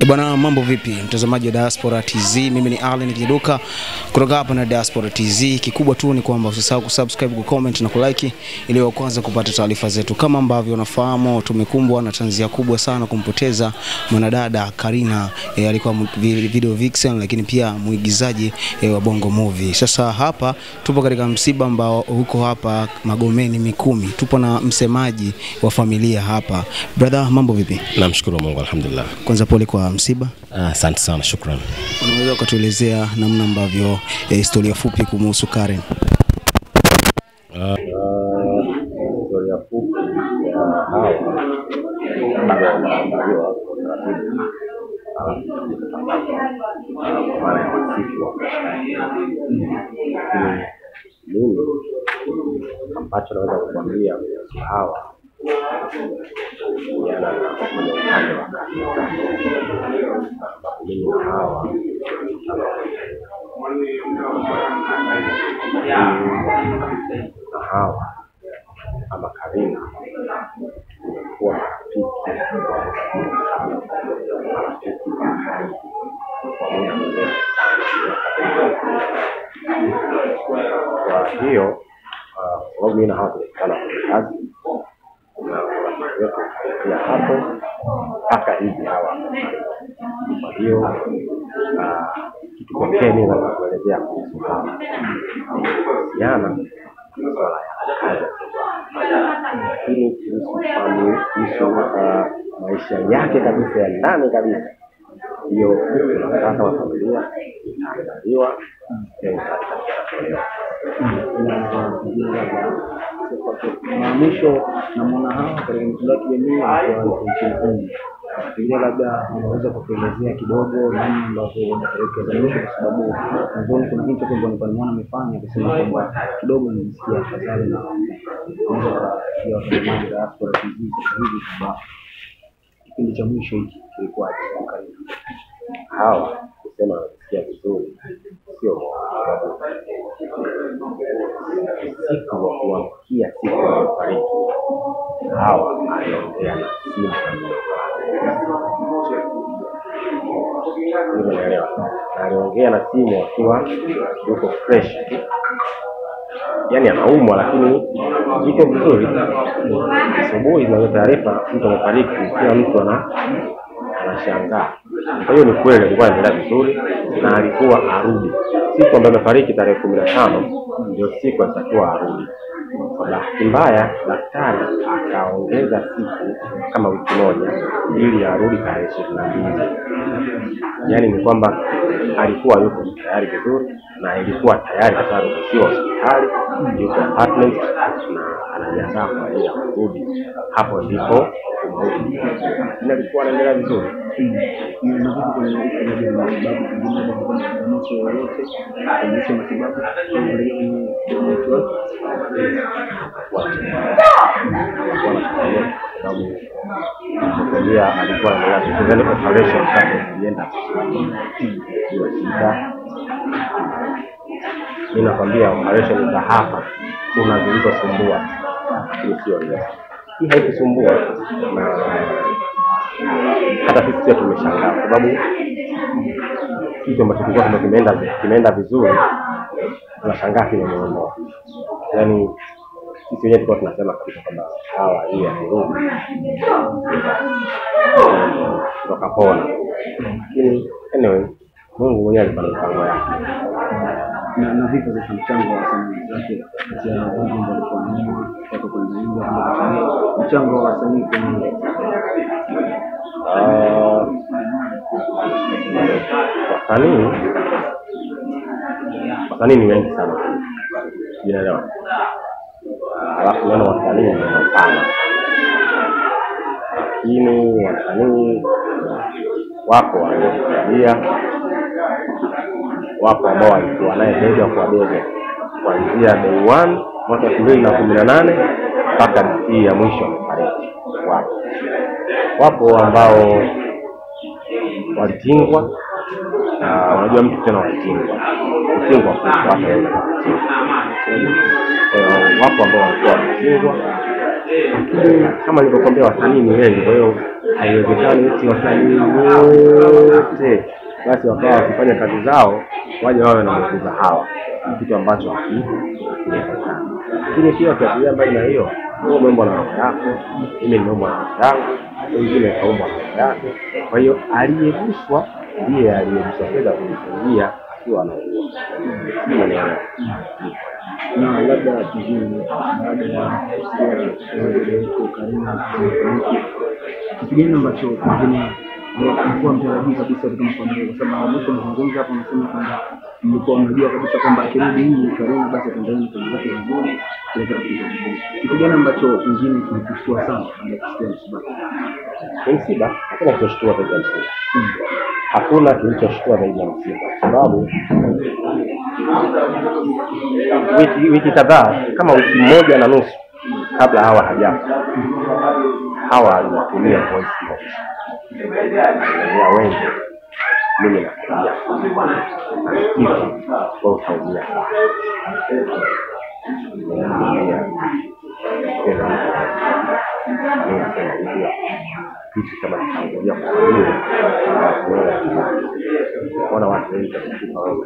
Bwana, mambo vipi mtazamaji wa Diaspora TZ? Mimi ni Allen Kiduka kutoka hapa na Diaspora TZ. Kikubwa tu ni kwamba usisahau kusubscribe, kucomment na kulike ili wa kwanza kupata taarifa zetu. Kama ambavyo unafahamu, tumekumbwa na tanzia kubwa sana kumpoteza mwanadada Karina, alikuwa video vixen lakini pia muigizaji wa Bongo Movie. Sasa hapa tupo katika msiba ambao huko hapa Magomeni Mikumi. Tupo na msemaji wa familia hapa. Brother, mambo vipi? Namshukuru Mungu, alhamdulillah. Kwanza pole kwa msiba. Asante sana, shukrani. Unaweza kutuelezea namna ambavyo historia fupi kumhusu Karen? Historia fupi ya hawa baada ya kuambiwa mimi ambacho naweza kukwambia hawa yana kwenye upande wa kanisa. Mimi na hawa ama Karina kuwa marafiki kwa hiyo kwa mimi na hawa tulikutana kwenye kazi na ya hapo mpaka hivi hawa. Kwa hiyo kitu pekee mimi naweza kuelezea kuhusu hawa jana swala ya kazi, lakini kuhusu maisha yake kabisa ya ndani kabisa, hiyo tunataka wa familia itaandaliwa na mwisho namuona hawa katika mitandao ya kijamii pengine labda unaweza kutuelezea kidogo namna ambavyo wanapeleka za mwisho, kwa sababu nadhani kuna kitu ambacho nilikuwa amefanya kusema kwamba kidogo nilisikia afadhali na kuanza kufikia watazamaji wa Diaspora TV hivi kwamba kipindi cha mwisho hiki kilikuwa Karina. Hawa kusema nasikia vizuri sio sababu siku wa kuamkia siku ya kufariki hawa aliongea na simu aliongea na simu akiwa yuko fresh, yani anaumwa lakini yuko vizuri. Asubuhi na taarifa mtu amefariki, kila mtu anashangaa. Kwa hiyo ni kweli alikuwa anaendelea vizuri na alikuwa arudi. Siku ambayo amefariki tarehe 15 ndio siku atakuwa arudi. Kwa bahati mbaya daktari akaongeza siku kama wiki moja ili arudi tarehe 22. Yaani ni kwamba alikuwa yuko tayari vizuri na ilikuwa tayari hata ruhusiwa hospitali, yuko apartment na anajiandaa kwa ajili ya kurudi. Hapo ndipo na alikuwa anaendelea vizuri. Kwa alikuwa anaendelea vizuri, operation sasa ilienda shida. Mimi nakwambia operation za hapa kuna zilizosumbua, lakini sio hiyo. Hii haikusumbua na hata sisi pia tumeshangaa kwa sababu kitu ambacho kilikuwa kimeenda vizuri tunashangaa kimeondoka. Yaani sisi wenyewe tulikuwa tunasema kabisa kwamba hawa hii akirudi tukapona, lakini anyway Mungu mwenyewe alifanya mpango yake. Na vipi za mchango wa wasanii zake katika mambo ambayo kwa kuendelea mchango wa wasanii kwenye wasanii ni wengi sana, unaelewa. Alafu neno wasanii ni mapana, lakini wasanii wako wanaosaidia, wapo ambao walikuwa naye bega kwa bega kuanzia day 1 mwaka 2018 mpaka hii ya mwisho amefariki. Wapo ambao walitingwa, unajua mtu tena walitingwa kwa watu wengi. Wapo ambao walikuwa walitingwa Lakini kama nilivyokuambia wasanii ni wengi, kwa hiyo haiwezekani eti wasanii wote basi wakawa wasifanye kazi zao waje wawe na mkuza hawa, kitu ambacho hakiwezekani. Lakini pia ukiachilia mbali na hiyo, wewe umeomba na roho yako, mimi nimeomba na roho yangu, wengine kaomba na roho yake. Kwa hiyo aliyeguswa ndiye aliyejitokeza kunisaidia akiwa anaugua. Na labda tujue baada ya Karina kitu gani ambacho pengine mlikuwa mtarajia kabisa kama familia, kwa sababu mwisho mzungumza hapo mnasema kwamba mlikuwa mnajua kabisa kwamba akirudi hii Karina basi ataendelea kazi zake vizuri. Kitu gani ambacho pengine kimekushtua sana baada ya kusikia msiba? Msiba hakuna kilichoshtua zaidi ya msiba. Hakuna kilichoshtua zaidi ya msiba, sababu wiki kadhaa kama wiki moja na nusu kabla hawa hajafa, hawa alitumia voice note ya wengi, mimi nakuja kifo kwa utaumia kitu kama kitangulia kufanyiwa kuona watu wengi wakifuka wao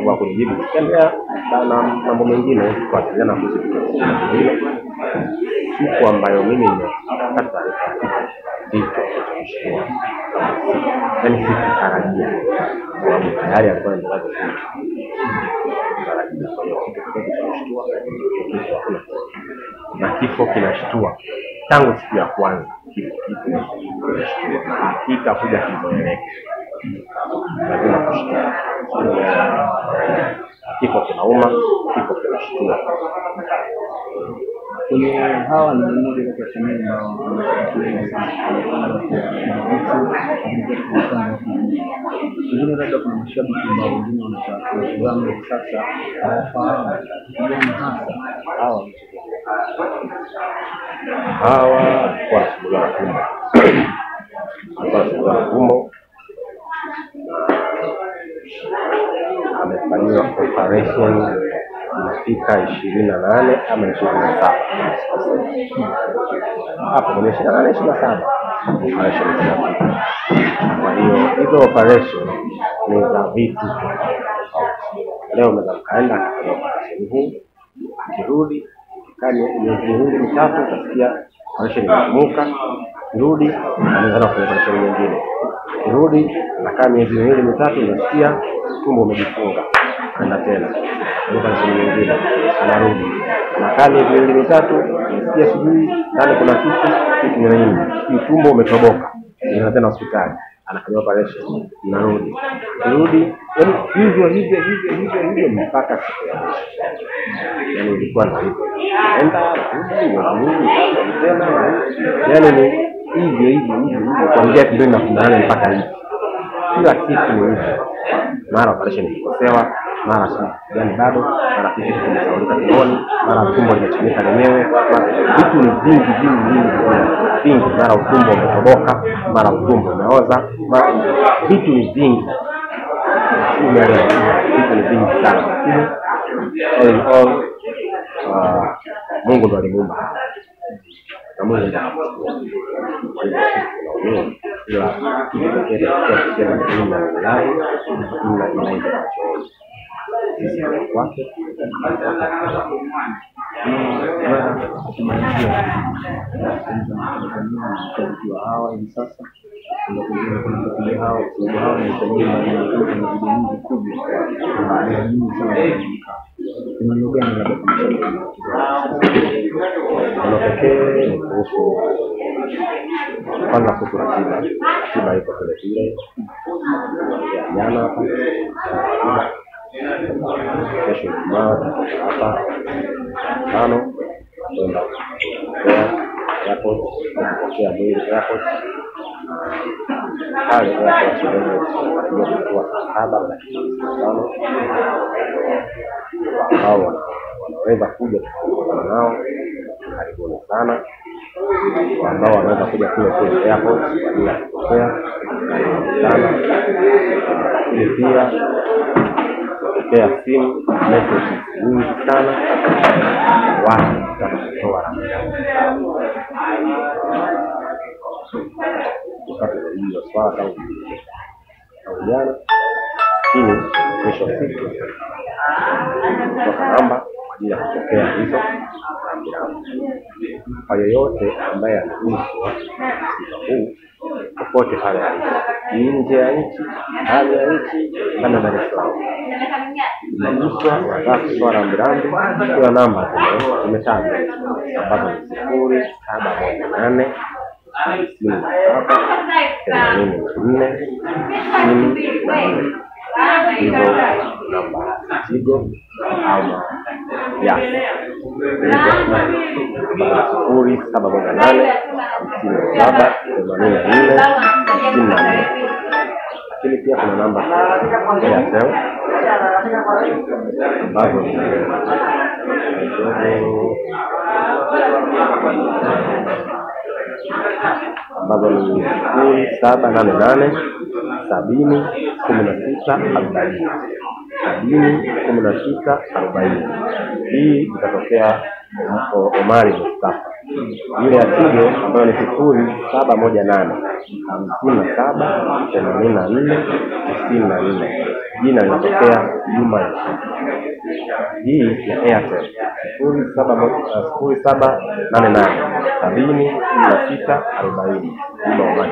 kwa kunijibu kiendea na mambo mengine kwa kijana kuhusu siku ambayo mimi nimepata taarifa ndicho kilichoshtua. Yaani sikutarajia kwa tayari alikuwa anaendelea kutarajia. Kwa hiyo kitu kilichoshtua na kifo kinashtua tangu siku ya kwanza. Kifo kinashtua kitakuja kizoeleke, lazima kushtua. Kifo kinauma, kifo kinashtua. Kwenye hawa ni mmoja kati ya wasanii ambao wanafuatilia sana wengine, labda kuna mashabiki ambao wengine wanatazama sasa hawafahamu gani hasa hawa kwa tumbo amefanyiwa operation inafika 28 ama 27 hapo kwenye 28 27 operation. Kwa hiyo hizo operation ni za vitu leo mnaweza kaenda kwenye operation hii, kirudi kani miezi miwili mitatu utasikia operation imemuka, kirudi anaanza kufanya operation nyingine, kirudi anakaa miezi miwili mitatu unasikia tumbo umejifunga, anaenda tena operation nyingine, anarudi anakaa miezi miwili mitatu unasikia sijui ndani kuna kitu nyingine, tumbo umetoboka, anaenda tena hospitali anafanya operation, narudi kirudi, yani hivyo mpaka siku ya mwisho. Yani ilikuwa na hivyo enda rudi tena, yani ni hivyo kuanzia 2018 mpaka hivi, kila siku ni hivyo. Mara operation ilikosewa, mara yani bado, mara kitu kimesaulika tumboni, mara tumbo limechanika lenyewe, vitu ni vingi, mara utumbo umetoboka, mara utumbo umeoza, vitu ni vingi. Vitu ni vingi sana, lakini all Mungu ndo alimuumba na Mungu ndo ila kitokea kwa kusema ni wallahi ina inaenda sisi kwake kwa hawa hivi sasa ndio kuna hao kwa hao ni tabia na video nyingi kubwa na nyingi sana. Kuna lugha gani labda kuna pekee ni kuhusu kwanza kuhusu ratiba iko kule kile jana hapa kesho Ijumaa hapa tano kwenda airport kupokea mwili airport pale airport kwa saa 7:05 hao wanaweza kuja kukutana nao, karibuni sana. Ambao wanaweza kuja kule airport kwa ajili ya kupokea, karibuni sana. Pia Nimepokea simu message nyingi sana, watu kutaka kutoa wakati hilo swala tangu jana, lakini mwisho wa siku kutoka namba kwa ajili ya kupokea hizo kwa yoyote ambaye anaguswa huu popote pale nje ya nchi, ndani ya nchi, kama Dar es Salaam. Naguswa wanataka kutoa rambirambi, kuna namba zimetajwa ambazo ni 0718 54 hizo namba Tigo au ya 0718 54. Lakini pia kuna namba Airtel ambazo ni 0788 70 16 40. Hii itatokea Omari Mustafa. Ile ya Tigo ambayo ni 0718 57 84 jina linatokea Juma Yusuf. Hii ya Airtel 0788 70 16 40 Juma Omari.